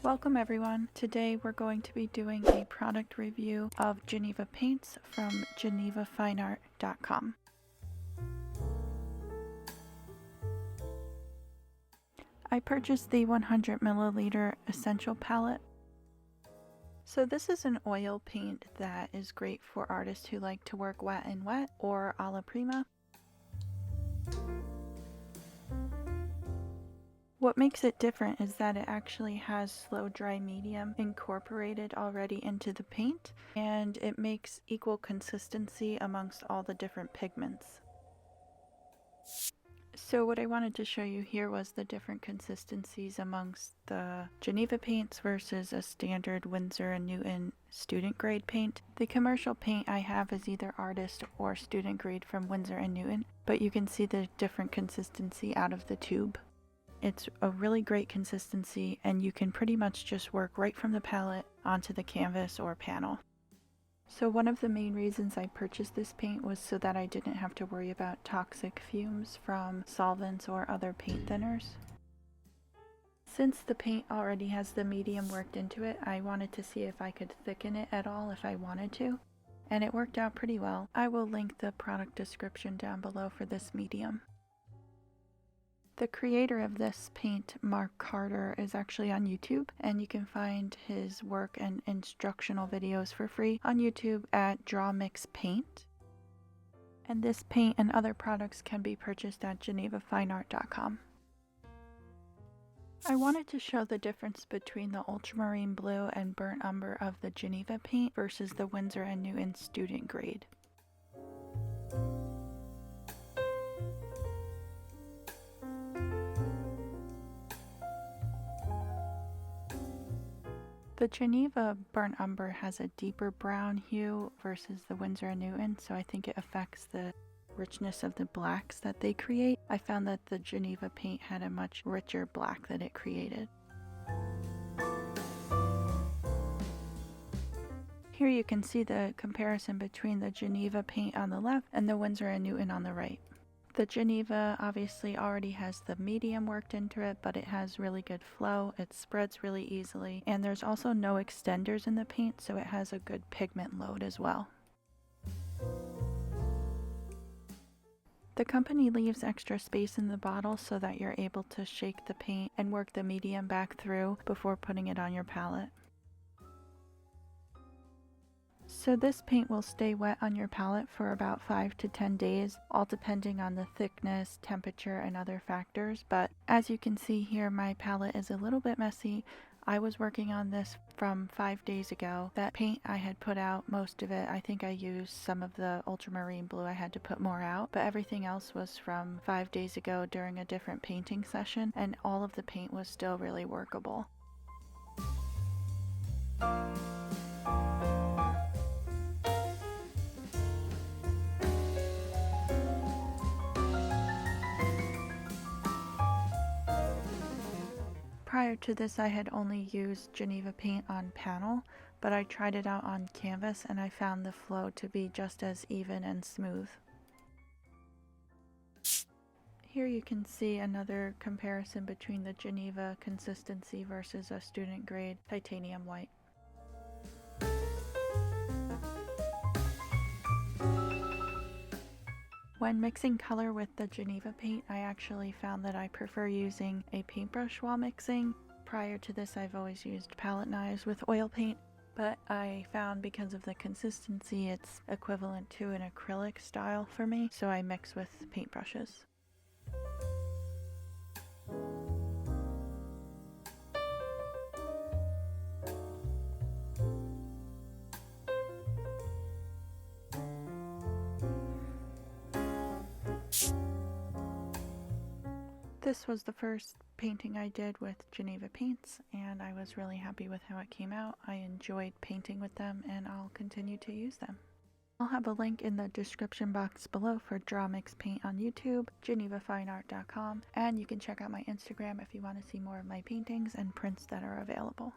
Welcome everyone. Today we're going to be doing a product review of Geneva paints from genevafineart.com. I purchased the 100 milliliter essential palette. So this is an oil paint that is great for artists who like to work wet and wet or alla prima. What makes it different is that it actually has slow dry medium incorporated already into the paint, and it makes equal consistency amongst all the different pigments. So what I wanted to show you here was the different consistencies amongst the Geneva paints versus a standard Winsor & Newton student grade paint. The commercial paint I have is either artist or student grade from Winsor & Newton, but you can see the different consistency out of the tube. It's a really great consistency, and you can pretty much just work right from the palette onto the canvas or panel. So one of the main reasons I purchased this paint was so that I didn't have to worry about toxic fumes from solvents or other paint thinners. Since the paint already has the medium worked into it, I wanted to see if I could thicken it at all if I wanted to, and it worked out pretty well. I will link the product description down below for this medium. The creator of this paint, Mark Carter, is actually on YouTube, and you can find his work and instructional videos for free on YouTube at Draw Mix Paint. And this paint and other products can be purchased at genevafineart.com. I wanted to show the difference between the ultramarine blue and burnt umber of the Geneva paint versus the Winsor & Newton student grade. The Geneva burnt umber has a deeper brown hue versus the Winsor & Newton, so I think it affects the richness of the blacks that they create. I found that the Geneva paint had a much richer black that it created. Here you can see the comparison between the Geneva paint on the left and the Winsor & Newton on the right. The Geneva obviously already has the medium worked into it, but it has really good flow, it spreads really easily, and there's also no extenders in the paint, so it has a good pigment load as well. The company leaves extra space in the bottle so that you're able to shake the paint and work the medium back through before putting it on your palette. So this paint will stay wet on your palette for about 5 to 10 days, all depending on the thickness, temperature, and other factors. But as you can see here, my palette is a little bit messy. I was working on this from 5 days ago. That paint I had put out most of it. I think I used some of the ultramarine blue. I had to put more out, but everything else was from 5 days ago during a different painting session, and all of the paint was still really workable. Prior to this, I had only used Geneva paint on panel, but I tried it out on canvas and I found the flow to be just as even and smooth. Here you can see another comparison between the Geneva consistency versus a student grade titanium white. When mixing color with the Geneva paint, I actually found that I prefer using a paintbrush while mixing. Prior to this, I've always used palette knives with oil paint, but I found because of the consistency, it's equivalent to an acrylic style for me, so I mix with paintbrushes. This was the first painting I did with Geneva paints, and I was really happy with how it came out. I enjoyed painting with them, and I'll continue to use them. I'll have a link in the description box below for Draw Mix Paint on YouTube, genevafineart.com, and you can check out my Instagram if you want to see more of my paintings and prints that are available.